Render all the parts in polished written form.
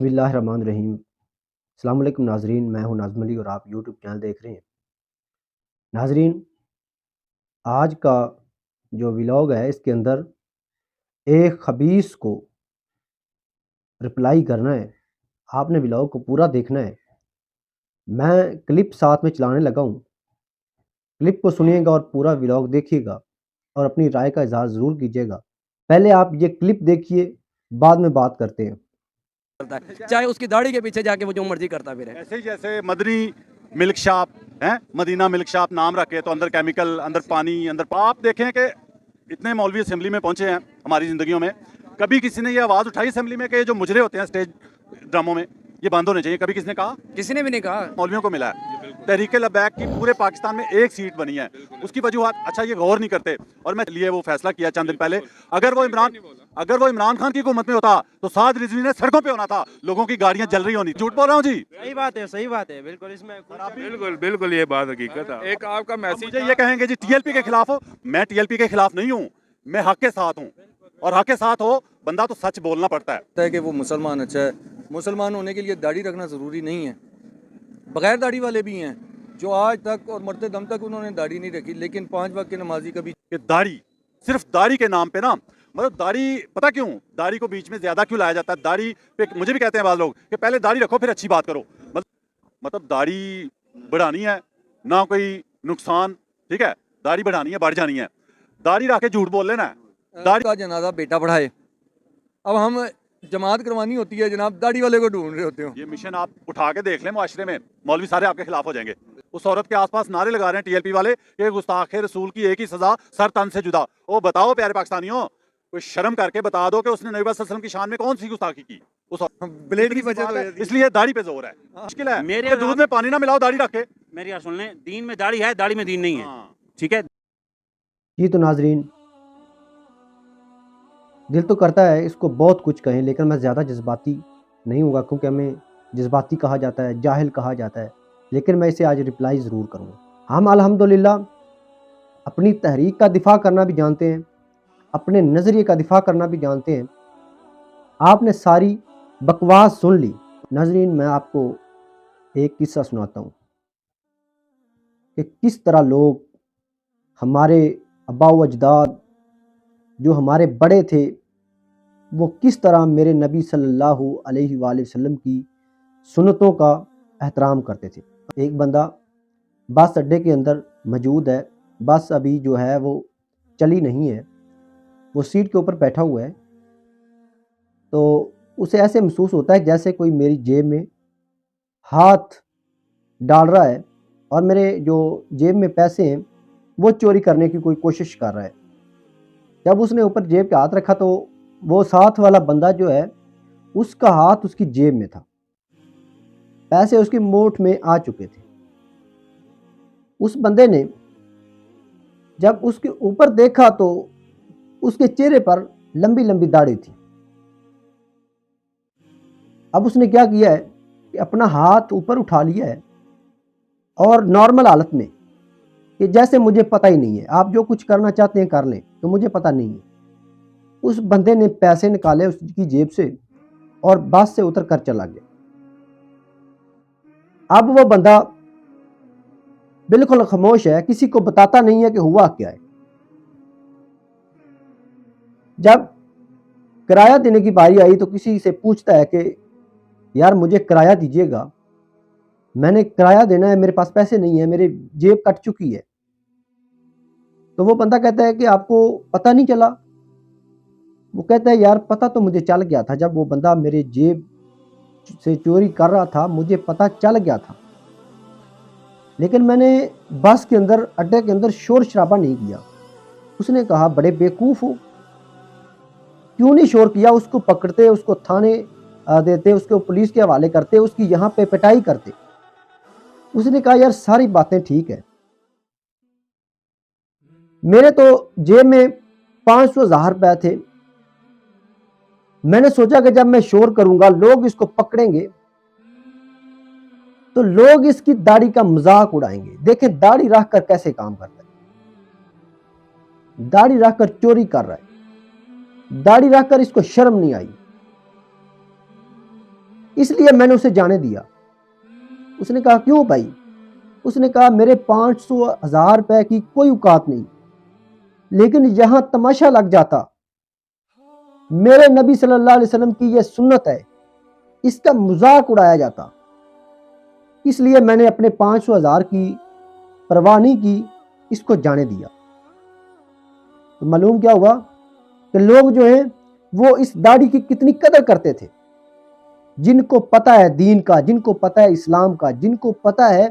بسم اللہ الرحمن الرحیم۔ السلام علیکم ناظرین، میں ہوں ناظم علی اور آپ یوٹیوب چینل دیکھ رہے ہیں۔ ناظرین، آج کا جو ولاگ ہے اس کے اندر ایک خبیث کو رپلائی کرنا ہے۔ آپ نے ولاگ کو پورا دیکھنا ہے۔ میں کلپ ساتھ میں چلانے لگا ہوں، کلپ کو سنیے گا اور پورا ولاگ دیکھیے گا اور اپنی رائے کا اظہار ضرور کیجیے گا۔ پہلے آپ یہ کلپ دیکھیے، بعد میں بات کرتے ہیں۔ چاہے اس کی داڑھی کے پیچھے جا کے وہ جو مرضی کرتا پھرے۔ ایسے ہی جیسے مدنی ملک شاپ ہیں، مدینہ ملک شاپ نام رکھے تو اندر کیمیکل، اندر پانی، اندر آپ دیکھیں کہ اتنے مولوی اسمبلی میں پہنچے ہیں ہماری زندگیوں میں، کبھی کسی نے یہ آواز اٹھائی اسمبلی میں کہ یہ جو مجرے ہوتے ہیں اسٹیج ڈراموں میں یہ بند ہونے چاہیے؟ کبھی کسی نے کہا؟ کسی نے بھی نہیں کہا۔ مولویوں کو ملا ہے۔ تحریک لبیک کی پورے پاکستان میں ایک سیٹ بنی ہے، اس کی وجوہات اچھا یہ غور نہیں کرتے۔ اور میں لیے وہ فیصلہ کیا چند دن پہلے، اگر وہ عمران خان کی حکومت میں ہوتا تو سعد رضوی نے سڑکوں پہ ہونا تھا، لوگوں کی گاڑیاں جل رہی ہونی۔ جھوٹ بول رہا ہوں جی؟ صحیح بات ہے، بالکل اس میں بالکل یہ بات حقیقت ہے۔ ایک آپ کا میسج مجھے یہ کہیں گے جی ٹی ایل پی کے خلاف ہو، میں ٹی ایل پی کے خلاف نہیں ہوں، میں حق کے ساتھ ہوں، اور حق کے ساتھ ہو بندہ تو سچ بولنا پڑتا ہے کہ وہ مسلمان اچھا ہے۔ مسلمان ہونے کے لیے داڑھی رکھنا ضروری نہیں ہے، بغیر داڑھی والے بھی ہیں جو آج تک اور مرتے دم تک انہوں نے داڑھی نہیں رکھی، لیکن 5 وقت کے نمازی کبھی کہ داڑھی، صرف داڑھی کے نام پہ نا، مطلب داڑھی پتہ کیوں داڑھی کو بیچ میں زیادہ کیوں لایا جاتا ہے؟ داڑھی پہ مجھے بھی کہتے ہیں بعض لوگ کہ پہلے داڑھی رکھو پھر اچھی بات کرو، مطلب داڑھی بڑھانی ہے نہ کوئی نقصان، ٹھیک ہے، داڑھی بڑھانی ہے، بڑھ جانی ہے، داڑھی رکھ کے جھوٹ بول لینا ہے۔ داڑھی کا جنازہ بیٹا پڑھائے، اب ہم جماعت کروانی ہوتی ہے جناب، داڑھی والے کو ڈھونڈ رہے ہوتے ہوں۔ یہ مشن آپ اٹھا کے دیکھ لیں معاشرے میں، مولوی سارے آپ کے خلاف ہو جائیں گے۔ اس عورت کے آس پاس نعرے لگا رہے ہیں ٹی ایل پی والے کہ گستاخ رسول کی ایک ہی سزا، سر تن سے جدا۔ وہ بتاؤ پیارے پاکستانیوں، کوئی شرم کر کے بتا دو کہ اس نے نبی صلی اللہ علیہ وسلم کی شان میں کون سی گستاخی کی؟ اس بلیڈ کی بچت ہو جاتی ہے۔ اس لیے داڑھی پہ زور ہے، مشکل ہے۔ میرے دودھ میں پانی نہ ملاؤ داڑھی رکھ کے۔ میری بات سن لیں، دین میں داڑھی ہے، داڑھی میں دین نہیں ہے، ٹھیک ہے؟ جی تو ناظرین، دل تو کرتا ہے اس کو بہت کچھ کہیں، لیکن میں زیادہ جذباتی نہیں ہوں گا کیونکہ ہمیں جذباتی کہا جاتا ہے، جاہل کہا جاتا ہے، لیکن میں اسے آج رپلائی ضرور کروں گا۔ ہم الحمدللہ اپنی تحریک کا دفاع کرنا بھی جانتے ہیں، اپنے نظریے کا دفاع کرنا بھی جانتے ہیں۔ آپ نے ساری بکواس سن لی۔ ناظرین، میں آپ کو ایک قصہ سناتا ہوں کہ کس طرح لوگ، ہمارے آباء و اجداد جو ہمارے بڑے تھے، وہ کس طرح میرے نبی صلی اللہ علیہ وآلہ وسلم کی سنتوں کا احترام کرتے تھے۔ ایک بندہ بس اڈے کے اندر موجود ہے، بس ابھی جو ہے وہ چلی نہیں ہے، وہ سیٹ کے اوپر بیٹھا ہوا ہے، تو اسے ایسے محسوس ہوتا ہے جیسے کوئی میری جیب میں ہاتھ ڈال رہا ہے اور میرے جو جیب میں پیسے ہیں وہ چوری کرنے کی کوئی کوشش کر رہا ہے۔ جب اس نے اوپر جیب پہ ہاتھ رکھا تو وہ ساتھ والا بندہ جو ہے اس کا ہاتھ اس کی جیب میں تھا، پیسے اس کی موٹھ میں آ چکے تھے۔ اس بندے نے جب اس کے اوپر دیکھا تو اس کے چہرے پر لمبی لمبی داڑھی تھی۔ اب اس نے کیا کیا ہے کہ اپنا ہاتھ اوپر اٹھا لیا ہے اور نارمل حالت میں کہ جیسے مجھے پتہ ہی نہیں ہے، آپ جو کچھ کرنا چاہتے ہیں کر لیں، تو مجھے پتہ نہیں ہے۔ اس بندے نے پیسے نکالے اس کی جیب سے اور بس سے اتر کر چلا گیا۔ اب وہ بندہ بالکل خاموش ہے، کسی کو بتاتا نہیں ہے کہ ہوا کیا ہے۔ جب کرایہ دینے کی باری آئی تو کسی سے پوچھتا ہے کہ یار مجھے کرایہ دیجیے گا، میں نے کرایہ دینا ہے، میرے پاس پیسے نہیں ہیں، میری جیب کٹ چکی ہے۔ تو وہ بندہ کہتا ہے کہ آپ کو پتہ نہیں چلا؟ وہ کہتا ہے یار پتہ تو مجھے چل گیا تھا، جب وہ بندہ میرے جیب سے چوری کر رہا تھا مجھے پتہ چل گیا تھا، لیکن میں نے بس کے اندر اڈے کے اندر شور شرابہ نہیں کیا۔ اس نے کہا بڑے بیوقوف ہو، کیوں نہیں شور کیا؟ اس کو پکڑتے، اس کو تھانے دیتے، اس کو پولیس کے حوالے کرتے، اس کی یہاں پہ پٹائی کرتے۔ اس نے کہا یار ساری باتیں ٹھیک ہے، میرے تو جیب میں 500,000 روپے تھے، میں نے سوچا کہ جب میں شور کروں گا لوگ اس کو پکڑیں گے تو لوگ اس کی داڑھی کا مذاق اڑائیں گے۔ دیکھیں داڑھی رکھ کر کیسے کام کرتا ہے، داڑھی رکھ کر چوری کر رہا ہے، داڑھی رکھ کر اس کو شرم نہیں آئی۔ اس لیے میں نے اسے جانے دیا۔ اس نے کہا کیوں بھائی؟ اس نے کہا میرے 500,000 روپے کی کوئی اوقات نہیں، لیکن یہاں تماشا لگ جاتا، میرے نبی صلی اللہ علیہ وسلم کی یہ سنت ہے، اس کا مذاق اڑایا جاتا، اس لیے میں نے اپنے 500,000 کی پرواہ نہیں کی، اس کو جانے دیا۔ تو معلوم کیا ہوا کہ لوگ جو ہیں وہ اس داڑھی کی کتنی قدر کرتے تھے، جن کو پتہ ہے دین کا، جن کو پتہ ہے اسلام کا، جن کو پتہ ہے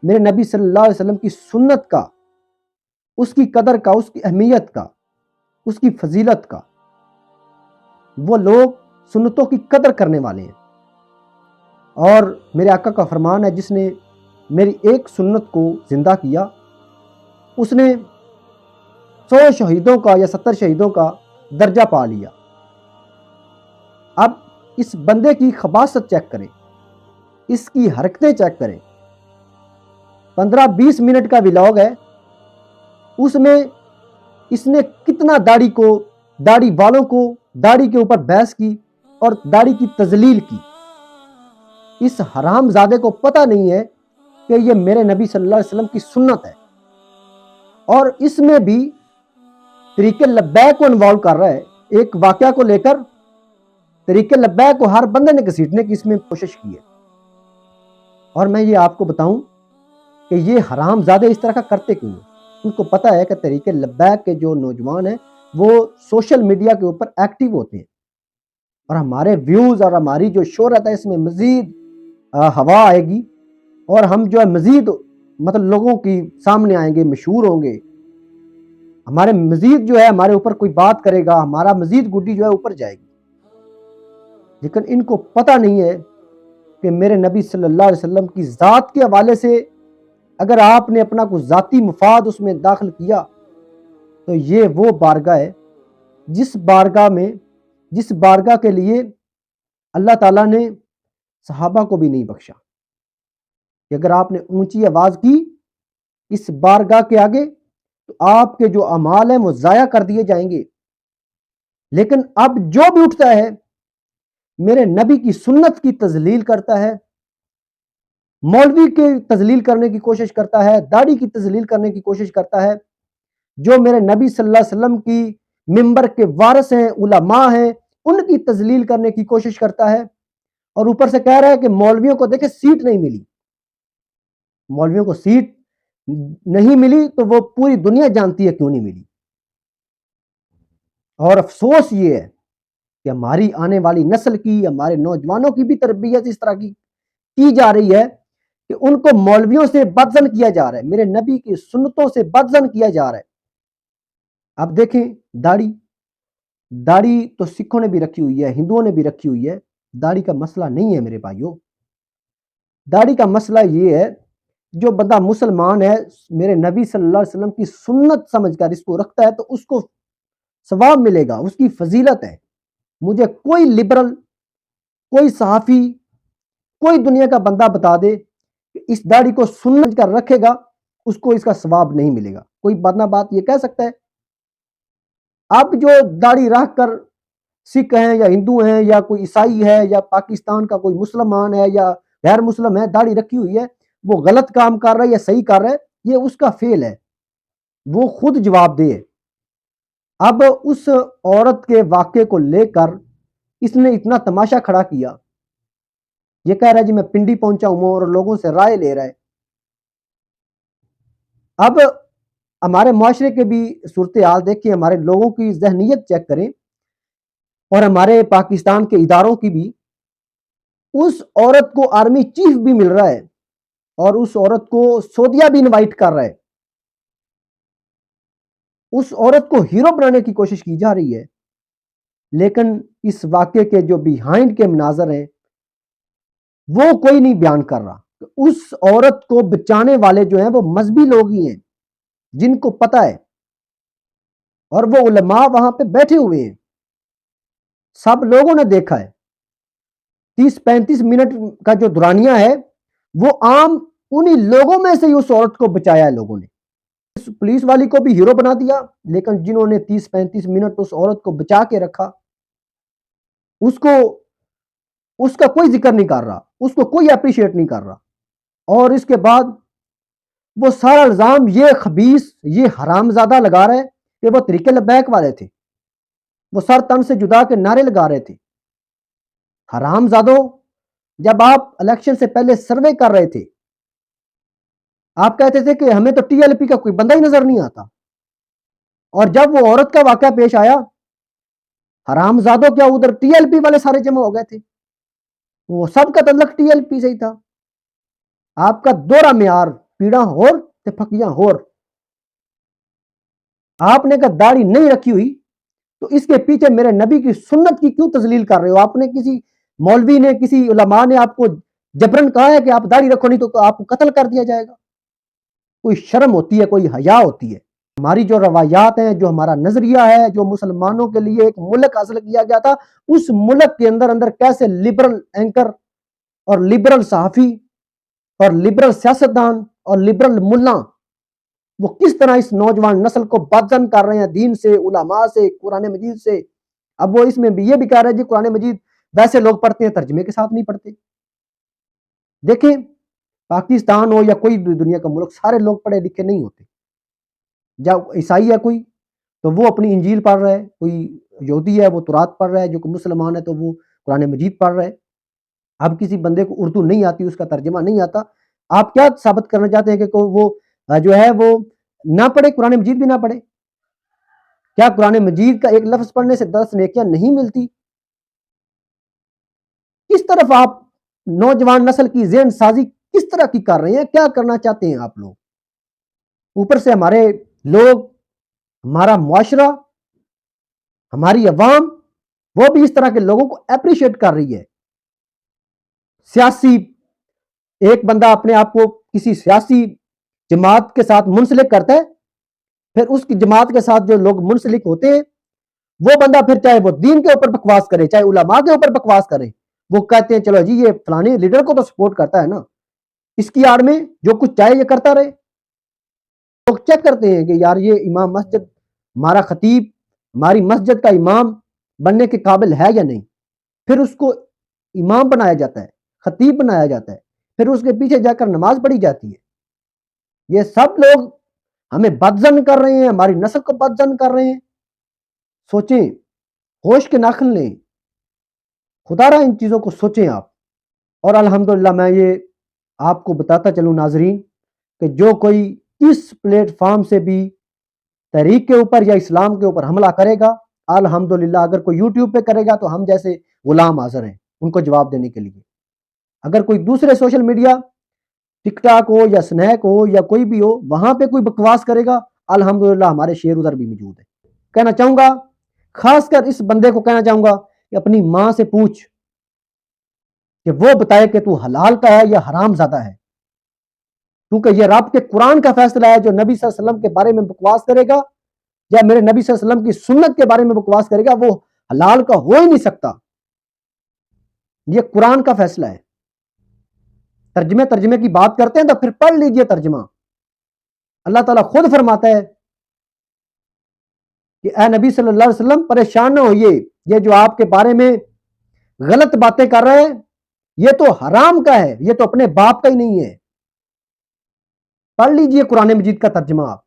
میرے نبی صلی اللہ علیہ وسلم کی سنت کا، اس کی قدر کا، اس کی اہمیت کا، اس کی فضیلت کا، وہ لوگ سنتوں کی قدر کرنے والے ہیں۔ اور میرے آقا کا فرمان ہے، جس نے میری ایک سنت کو زندہ کیا، اس نے 100 شہیدوں کا یا 70 شہیدوں کا درجہ پا لیا۔ اب اس بندے کی خباثت چیک کریں، اس کی حرکتیں چیک کریں۔ 15-20 منٹ کا ولاگ ہے، اس میں اس نے کتنا داڑھی والوں کو داڑھی کے اوپر بحث کی اور داڑھی کی تذلیل کی۔ اس حرام زادے کو پتہ نہیں ہے کہ یہ میرے نبی صلی اللہ علیہ وسلم کی سنت ہے، اور اس میں بھی طریق لبیک کو انوالو کر رہا ہے۔ ایک واقعہ کو لے کر طریق لبیک کو ہر بندے نے گھسیٹنے کی اس میں کوشش کی ہے۔ اور میں یہ آپ کو بتاؤں کہ یہ حرام زادے اس طرح کا کرتے کیوں ہیں؟ ان کو پتہ ہے کہ طریق لبیک کے جو نوجوان ہیں وہ سوشل میڈیا کے اوپر ایکٹیو ہوتے ہیں، اور ہمارے ویوز اور ہماری جو شہرت ہے اس میں مزید ہوا آئے گی، اور ہم جو ہے مزید لوگوں کی سامنے آئیں گے، مشہور ہوں گے، ہمارے مزید جو ہے ہمارے اوپر کوئی بات کرے گا، ہمارا مزید گڈی جو ہے اوپر جائے گی۔ لیکن ان کو پتہ نہیں ہے کہ میرے نبی صلی اللہ علیہ وسلم کی ذات کے حوالے سے اگر آپ نے اپنا کوئی ذاتی مفاد اس میں داخل کیا تو یہ وہ بارگاہ ہے جس بارگاہ کے لیے اللہ تعالیٰ نے صحابہ کو بھی نہیں بخشا کہ اگر آپ نے اونچی آواز کی اس بارگاہ کے آگے تو آپ کے جو اعمال ہیں وہ ضائع کر دیے جائیں گے۔ لیکن اب جو بھی اٹھتا ہے میرے نبی کی سنت کی تذلیل کرتا ہے، مولوی کے تذلیل کرنے کی کوشش کرتا ہے، داڑھی کی تذلیل کرنے کی کوشش کرتا ہے، جو میرے نبی صلی اللہ علیہ وسلم کی منبر کے وارث ہیں، علماء ہیں، ان کی تذلیل کرنے کی کوشش کرتا ہے، اور اوپر سے کہہ رہا ہے کہ مولویوں کو دیکھیں سیٹ نہیں ملی۔ مولویوں کو سیٹ نہیں ملی تو وہ پوری دنیا جانتی ہے کیوں نہیں ملی۔ اور افسوس یہ ہے کہ ہماری آنے والی نسل کی، ہمارے نوجوانوں کی بھی تربیت اس طرح کی جا رہی ہے کہ ان کو مولویوں سے بدظن کیا جا رہا ہے، میرے نبی کی سنتوں سے بدظن کیا جا رہا ہے۔ اب دیکھیں داڑھی تو سکھوں نے بھی رکھی ہوئی ہے، ہندوؤں نے بھی رکھی ہوئی ہے، داڑھی کا مسئلہ نہیں ہے میرے بھائیوں۔ داڑھی کا مسئلہ یہ ہے جو بندہ مسلمان ہے، میرے نبی صلی اللہ علیہ وسلم کی سنت سمجھ کر اس کو رکھتا ہے تو اس کو ثواب ملے گا، اس کی فضیلت ہے۔ مجھے کوئی لبرل، کوئی صحافی، کوئی دنیا کا بندہ بتا دے کہ اس داڑھی کو سنت کر رکھے گا اس کو اس کا ثواب نہیں ملے گا، کوئی بدنہ بات یہ کہہ سکتا ہے؟ اب جو داڑھی رکھ کر سکھ ہیں یا ہندو ہیں یا کوئی عیسائی ہے یا پاکستان کا کوئی مسلمان ہے یا غیر مسلم ہے، داڑھی رکھی ہوئی ہے، وہ غلط کام کر رہا ہے یا صحیح کر رہا ہے، یہ اس کا فعل ہے، وہ خود جواب دے۔ اب اس عورت کے واقعے کو لے کر اس نے اتنا تماشا کھڑا کیا، یہ کہہ رہا ہے جی میں پنڈی پہنچا ہوں اور لوگوں سے رائے لے رہا ہے۔ اب ہمارے معاشرے کے بھی صورتحال دیکھیں، ہمارے لوگوں کی ذہنیت چیک کریں، اور ہمارے پاکستان کے اداروں کی بھی۔ اس عورت کو آرمی چیف بھی مل رہا ہے اور اس عورت کو سعودیہ بھی انوائٹ کر رہا ہے، اس عورت کو ہیرو بنانے کی کوشش کی جا رہی ہے۔ لیکن اس واقعے کے جو بیہائنڈ کے مناظر ہیں وہ کوئی نہیں بیان کر رہا۔ اس عورت کو بچانے والے جو ہیں وہ مذہبی لوگ ہی ہیں جن کو پتہ ہے، اور وہ علماء وہاں پہ بیٹھے ہوئے ہیں، سب لوگوں نے دیکھا ہے۔ 30-35 منٹ کا جو دورانیہ ہے وہ عام انہی لوگوں میں سے ہی اس عورت کو بچایا ہے لوگوں نے۔ اس پولیس والی کو بھی ہیرو بنا دیا، لیکن جنہوں نے 30-35 منٹ اس عورت کو بچا کے رکھا، اس کو اس کا کوئی ذکر نہیں کر رہا, اس کو کوئی اپریشیٹ نہیں کر رہا. اور اس کے بعد وہ سارا الزام یہ خبیث, یہ حرام زادہ لگا رہے کہ وہ طریقے لبیک والے تھے, وہ سر تن سے جدا کے نعرے لگا رہے تھے. حرام زادوں, جب آپ الیکشن سے پہلے سروے کر رہے تھے, آپ کہتے تھے کہ ہمیں تو ٹی ایل پی کا کوئی بندہ ہی نظر نہیں آتا, اور جب وہ عورت کا واقعہ پیش آیا, حرام زادوں کیا ادھر ٹی ایل پی والے سارے جمع ہو گئے تھے, وہ سب کا تعلق ٹی ایل پی سے ہی تھا. آپ کا دوہرا معیار, پیڑا ہور تے پھکیاں ہور. آپ نے کہا داڑھی نہیں رکھی ہوئی تو اس کے پیچھے میرے نبی کی سنت کی کیوں تذلیل کر رہے ہو؟ آپ نے کسی مولوی نے, کسی علماء نے آپ کو جبرن کہا ہے کہ آپ داڑھی رکھو نہیں تو آپ کو قتل کر دیا جائے گا؟ کوئی شرم ہوتی ہے, کوئی حیا ہوتی ہے. ہماری جو روایات ہیں, جو ہمارا نظریہ ہے, جو مسلمانوں کے لیے ایک ملک حاصل کیا گیا تھا, اس ملک کے اندر کیسے لبرل اینکر اور لبرل صحافی اور لبرل سیاستدان اور لبرل ملا وہ کس طرح اس نوجوان نسل کو بدزن کر رہے ہیں دین سے, علماء سے, قرآن مجید سے. اب وہ اس میں بھی یہ بھی کہہ رہے ہیں جی قرآن مجید ویسے لوگ پڑھتے ہیں, ترجمے کے ساتھ نہیں پڑھتے. دیکھیں, پاکستان ہو یا کوئی دنیا کا ملک, سارے لوگ پڑھے لکھے نہیں ہوتے. جب عیسائی ہے کوئی تو وہ اپنی انجیل پڑھ رہا ہے, کوئی یہودی ہے وہ تورات پڑھ رہا ہے, جو مسلمان ہے تو وہ قرآن مجید پڑھ رہا ہے. اب کسی بندے کو اردو نہیں آتی, اس کا ترجمہ نہیں آتا, آپ کیا ثابت کرنا چاہتے ہیں کہ وہ جو ہے وہ نہ پڑھے, قرآن مجید بھی نہ پڑھے؟ کیا قرآن مجید کا ایک لفظ پڑھنے سے 10 نیکیاں نہیں ملتی؟ کس طرف آپ نوجوان نسل کی ذہن سازی کس طرح کی کر رہے ہیں؟ کیا کرنا چاہتے ہیں آپ لوگ؟ اوپر سے ہمارے لوگ, ہمارا معاشرہ, ہماری عوام, وہ بھی اس طرح کے لوگوں کو اپریشیٹ کر رہی ہے. سیاسی ایک بندہ اپنے آپ کو کسی سیاسی جماعت کے ساتھ منسلک کرتا ہے, پھر اس کی جماعت کے ساتھ جو لوگ منسلک ہوتے ہیں وہ بندہ پھر چاہے وہ دین کے اوپر بکواس کرے, چاہے علماء کے اوپر بکواس کرے, وہ کہتے ہیں چلو جی یہ فلانے لیڈر کو تو سپورٹ کرتا ہے نا, اس کی آڑ میں جو کچھ چاہے یہ کرتا رہے. لوگ چیک کرتے ہیں کہ یار یہ امام مسجد, ہمارا خطیب, ہماری مسجد کا امام بننے کے قابل ہے یا نہیں, پھر اس کو امام بنایا جاتا ہے, خطیب بنایا جاتا ہے, پھر اس کے پیچھے جا کر نماز پڑھی جاتی ہے. یہ سب لوگ ہمیں بدزن کر رہے ہیں, ہماری نسل کو بدزن کر رہے ہیں. سوچیں, ہوش کے ناخن لیں, خدا را ان چیزوں کو سوچیں آپ. اور الحمدللہ میں یہ آپ کو بتاتا چلوں ناظرین کہ جو کوئی اس پلیٹ فارم سے بھی تحریک کے اوپر یا اسلام کے اوپر حملہ کرے گا, الحمدللہ اگر کوئی یوٹیوب پہ کرے گا تو ہم جیسے غلام حاضر ہیں ان کو جواب دینے کے لیے. اگر کوئی دوسرے سوشل میڈیا, ٹک ٹاک ہو یا سنیک ہو یا کوئی بھی ہو, وہاں پہ کوئی بکواس کرے گا, الحمدللہ ہمارے شیر ادھر بھی موجود ہے. کہنا چاہوں گا, خاص کر اس بندے کو کہنا چاہوں گا کہ اپنی ماں سے پوچھ کہ وہ بتائے کہ تو حلال کا ہے یا حرام زادہ ہے, کیونکہ یہ رب کے قرآن کا فیصلہ ہے. جو نبی صلی اللہ علیہ وسلم کے بارے میں بکواس کرے گا یا میرے نبی صلی اللہ علیہ وسلم کی سنت کے بارے میں بکواس کرے گا, وہ حلال کا ہو ہی نہیں سکتا. یہ قرآن کا فیصلہ ہے. ترجمے کی بات کرتے ہیں تو پھر پڑھ لیجئے ترجمہ. اللہ تعالیٰ خود فرماتا ہے کہ اے نبی صلی اللہ علیہ وسلم پریشان نہ ہوئیے, یہ جو آپ کے بارے میں غلط باتیں کر رہے ہیں یہ تو حرام کا ہے, یہ تو اپنے باپ کا ہی نہیں ہے. پڑھ لیجئے قرآن مجید کا ترجمہ. آپ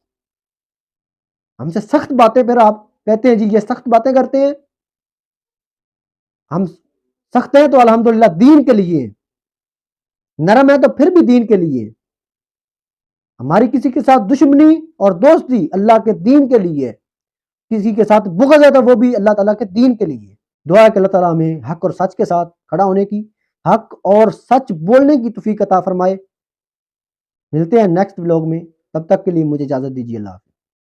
ہم سے سخت باتیں, پھر آپ کہتے ہیں جی یہ سخت باتیں کرتے ہیں. ہم سخت ہیں تو الحمدللہ دین کے لیے, نرم ہے تو پھر بھی دین کے لیے. ہماری کسی کے ساتھ دشمنی اور دوستی اللہ کے دین کے لیے, کسی کے ساتھ بغض ہے تو وہ بھی اللہ تعالیٰ کے دین کے لیے. دعا ہے کہ اللہ تعالیٰ ہمیں حق اور سچ کے ساتھ کھڑا ہونے کی, حق اور سچ بولنے کی توفیق عطا فرمائے. ملتے ہیں نیکسٹ ولاگ میں, تب تک کے لیے مجھے اجازت دیجیے. اللہ حافظ.